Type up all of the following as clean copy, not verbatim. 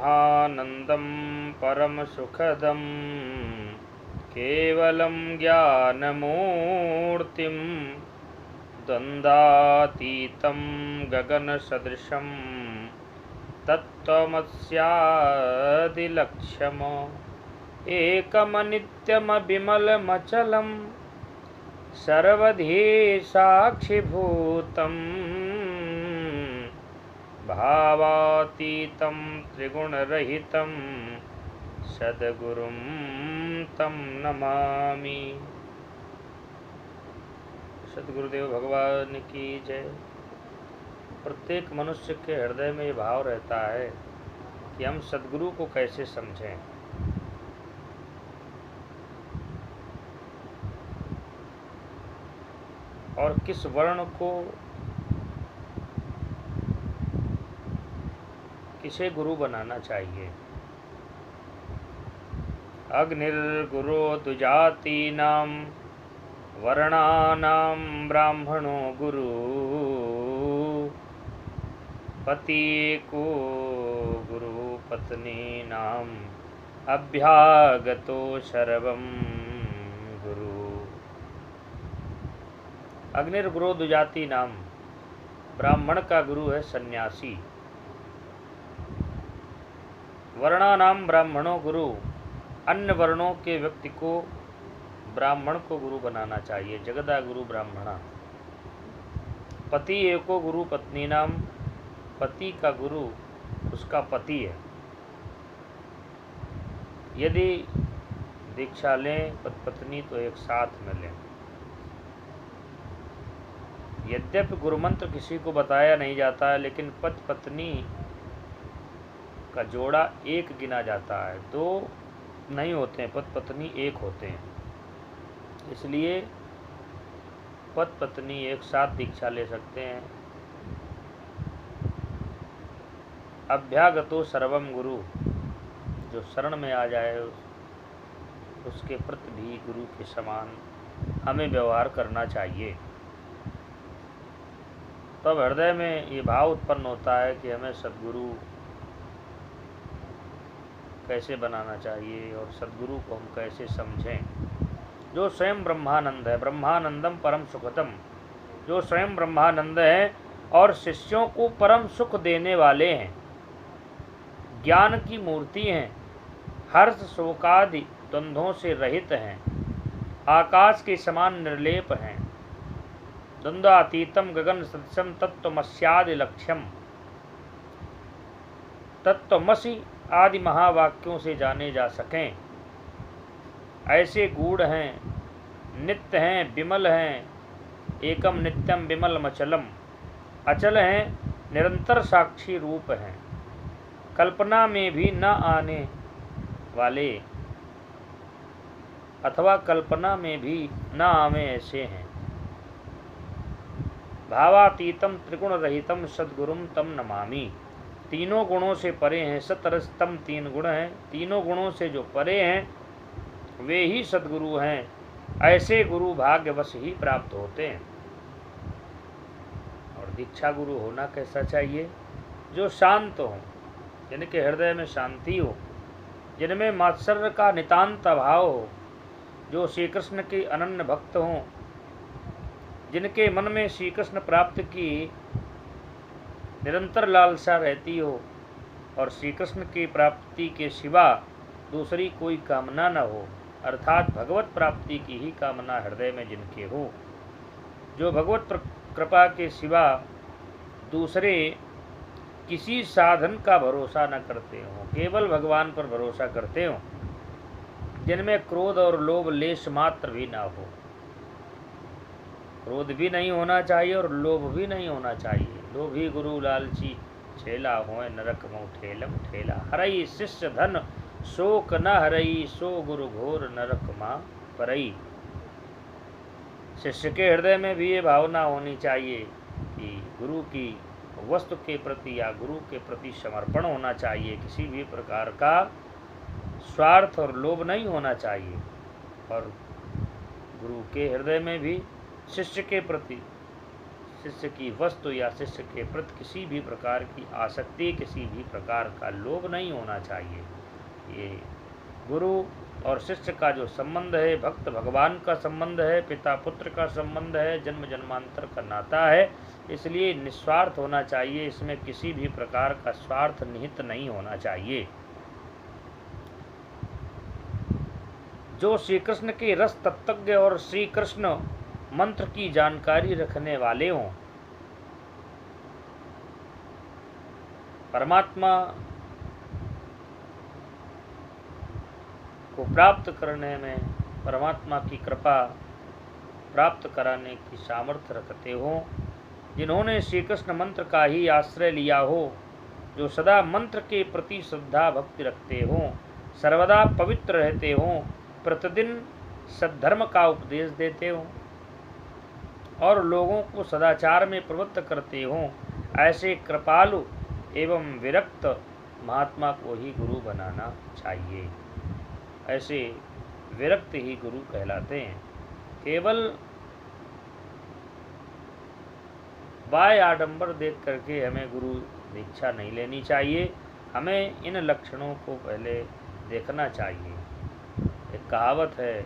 ब्रह्मानन्दं परमसुखदं केवलं ज्ञानमूर्तिं द्वन्द्वातीतं गगनसदृशं तत्त्वमस्यादिलक्ष्यम् एकमनित्यमविमलमचलं सर्वधी साक्षिभूतं भावातीतं त्रिगुणरहितं सद्गुरुं तं नमामि। सद्गुरुदेव भगवान की जय। प्रत्येक मनुष्य के हृदय में ये भाव रहता है कि हम सद्गुरु को कैसे समझें। और किस वर्ण को किसे गुरु बनाना चाहिए। अग्निर्गुरो द्विजातीनां वर्णानां ब्राह्मणो गुरु पतिको गुरु पत्नीनाम् अभ्यागतो सर्वं गुरु। अग्निर्गुरो द्विजाति नाम, ब्राह्मण का गुरु है सन्यासी। वर्णानाम ब्राह्मणों गुरु, अन्य वर्णों के व्यक्ति को ब्राह्मण को गुरु बनाना चाहिए। जगदा गुरु ब्राह्मणा। पति एको गुरु पत्नी नाम, पति का गुरु उसका पति है। यदि दीक्षा लें पत्नी तो एक साथ में लें। यद्यपि गुरु मंत्र किसी को बताया नहीं जाता है, लेकिन पति पत्नी का जोड़ा एक गिना जाता है, दो नहीं होते हैं, पति पत्नी एक होते हैं। इसलिए पति पत्नी एक साथ दीक्षा ले सकते हैं। अभ्यागतो सर्वम गुरु, जो शरण में आ जाए उसके प्रति भी गुरु के समान हमें व्यवहार करना चाहिए। तब हृदय में ये भाव उत्पन्न होता है कि हमें सद्गुरु कैसे बनाना चाहिए और सद्गुरु को हम कैसे समझें। जो स्वयं ब्रह्मानंद है, ब्रह्मानंदम परम सुखतम, जो स्वयं ब्रह्मानंद है और शिष्यों को परम सुख देने वाले हैं, ज्ञान की मूर्ति हैं, हर्ष शोकादि द्वंद्वों से रहित हैं, आकाश के समान निर्लेप हैं, द्वंद्वातीतम गगन सदृशम तत्त्वमस्यादि लक्ष्यम, तत्त्वमसि आदि महावाक्यों से जाने जा सकें, ऐसे गूढ़ हैं, नित्य हैं, विमल हैं, एकम नित्यम विमल मचलम, अचल हैं, निरंतर साक्षी रूप हैं, कल्पना में भी न आने वाले अथवा कल्पना में भी न आवे ऐसे हैं। भावातीतम त्रिगुण रहितम सद्गुरुम तम नमामि, तीनों गुणों से परे हैं। सतरस्तम तीन गुण हैं, तीनों गुणों से जो परे हैं वे ही सद्गुरु हैं। ऐसे गुरु भाग्यवश ही प्राप्त होते हैं। और दीक्षा गुरु होना कैसा चाहिए? जो शांत हो, जिनके हृदय में शांति हो, जिनमें मात्सर्य का नितांत अभाव हो, जो श्री कृष्ण के अनन्य भक्त हों, जिनके मन में श्री कृष्ण प्राप्ति की निरंतर लालसा रहती हो और श्री कृष्ण की प्राप्ति के सिवा दूसरी कोई कामना न हो, अर्थात भगवत प्राप्ति की ही कामना हृदय में जिनके हो, जो भगवत कृपा के सिवा दूसरे किसी साधन का भरोसा न करते हों, केवल भगवान पर भरोसा करते हों, जिनमें क्रोध और लोभ लेश मात्र भी ना हो। क्रोध भी नहीं होना चाहिए और लोभ भी नहीं होना चाहिए। लोभी गुरु लालची छेला होए नरक मोह ठेलम ठेला, हरई शिष्य धन शोक न हरई, सो गुरु घोर नरक माँ परई। शिष्य के हृदय में भी ये भावना होनी चाहिए कि गुरु की वस्तु के प्रति या गुरु के प्रति समर्पण होना चाहिए। किसी भी प्रकार का स्वार्थ और लोभ नहीं होना चाहिए। और गुरु के हृदय में भी शिष्य के प्रति शिष्य की वस्तु या शिष्य के प्रति किसी भी प्रकार की आसक्ति, किसी भी प्रकार का लोभ नहीं होना चाहिए। ये गुरु और शिष्य का जो संबंध है, भक्त भगवान का संबंध है, पिता पुत्र का संबंध है, जन्म जन्मांतर का नाता है, इसलिए निस्वार्थ होना चाहिए। इसमें किसी भी प्रकार का स्वार्थ निहित नहीं होना चाहिए। जो श्री कृष्ण के रस तत्वज्ञ और श्री कृष्ण मंत्र की जानकारी रखने वाले हों, परमात्मा को प्राप्त करने में, परमात्मा की कृपा प्राप्त कराने की सामर्थ्य रखते हों, जिन्होंने श्री कृष्ण मंत्र का ही आश्रय लिया हो, जो सदा मंत्र के प्रति श्रद्धा भक्ति रखते हों, सर्वदा पवित्र रहते हों, प्रतिदिन सद्धर्म का उपदेश देते हों और लोगों को सदाचार में प्रवृत्त करते हों, ऐसे कृपालु एवं विरक्त महात्मा को ही गुरु बनाना चाहिए। ऐसे विरक्त ही गुरु कहलाते हैं। केवल बाय आडंबर देख करके हमें गुरु दीक्षा नहीं लेनी चाहिए। हमें इन लक्षणों को पहले देखना चाहिए। एक कहावत है,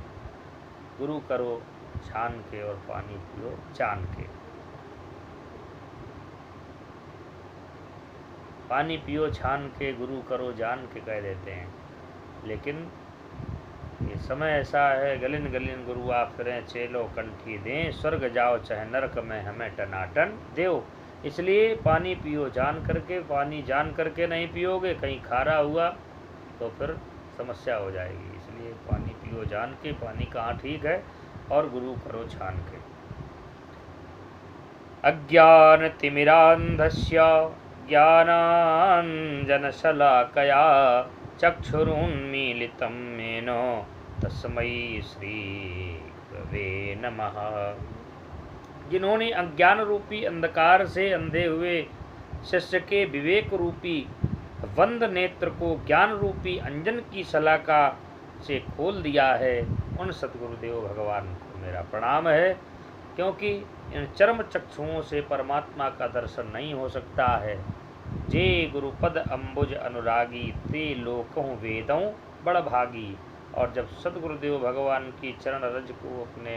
गुरु करो छान के और पानी पियो जान के। पानी पियो छान के, गुरु करो जान के कह देते हैं। लेकिन ये समय ऐसा है, गलिन गलिन गुरु आप फिरें चेलो कंठी दें, स्वर्ग जाओ चाहे नरक में हमें टनाटन देव। इसलिए पानी पियो जान करके, पानी जान करके नहीं पियोगे, कहीं खारा हुआ तो फिर समस्या हो जाएगी। इसलिए पानी पियो जान के, पानी कहाँ ठीक है, और गुरु करो छान के। अज्ञान तिमिरांधस्य ज्ञानांजनशलाकया चक्षुरुन्मीलितं येन तस्मै श्री गुरवे नमः। जिन्होंने अज्ञान रूपी अंधकार से अंधे हुए शिष्य के विवेक रूपी बंद नेत्र को ज्ञान रूपी अंजन की शलाका से खोल दिया है, उन सद्गुरुदेव भगवान को मेरा प्रणाम है। क्योंकि इन चर्म चक्षुओं से परमात्मा का दर्शन नहीं हो सकता है। जे गुरुपद अम्बुज अनुरागी, ते लोकहु वेदों बड़ भागी। और जब सद्गुरुदेव भगवान की चरण रज को अपने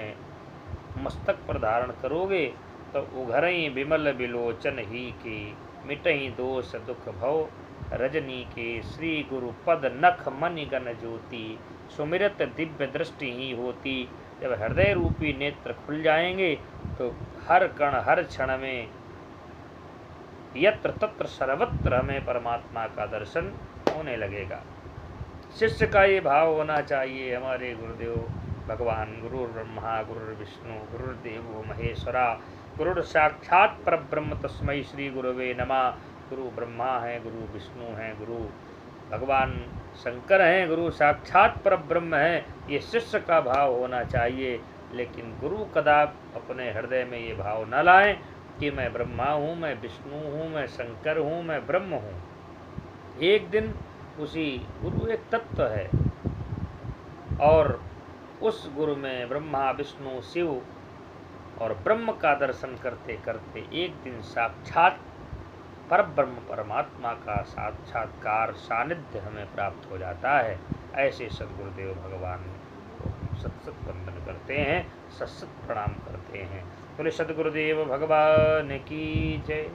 मस्तक पर धारण करोगे तो उघरई विमल बिलोचन ही की, मिटई दोष दुख भव रजनी के। श्री गुरु पद नख मनि गण ज्योति, सुमिरत दिव्य दृष्टि ही होती। जब हृदय रूपी नेत्र खुल जाएंगे तो हर कण हर क्षण में यत्र तत्र सर्वत्र हमें परमात्मा का दर्शन होने लगेगा। शिष्य का ये भाव होना चाहिए, हमारे गुरुदेव भगवान गुरु ब्रह्मा गुरु विष्णु गुरुदेवो महेश्वरा, गुरु साक्षात परब्रह्म तस्मै श्री गुरुवे नमः। गुरु ब्रह्मा है, गुरु विष्णु हैं, गुरु भगवान शंकर हैं, गुरु साक्षात परब्रह्म है। ये शिष्य का भाव होना चाहिए। लेकिन गुरु कदाप अपने हृदय में ये भाव न लाएं कि मैं ब्रह्मा हूँ, मैं विष्णु हूँ, मैं शंकर हूँ, मैं ब्रह्म हूँ। एक दिन उसी गुरु एक तत्व है और उस गुरु में ब्रह्मा विष्णु शिव और ब्रह्म का दर्शन करते करते एक दिन साक्षात परब्रह्म परमात्मा का साक्षात्कार सानिध्य हमें प्राप्त हो जाता है। ऐसे सद्गुरुदेव भगवान को सत सत वंदन करते हैं, सत सत प्रणाम करते हैं। बोले सद्गुरुदेव भगवान की जय।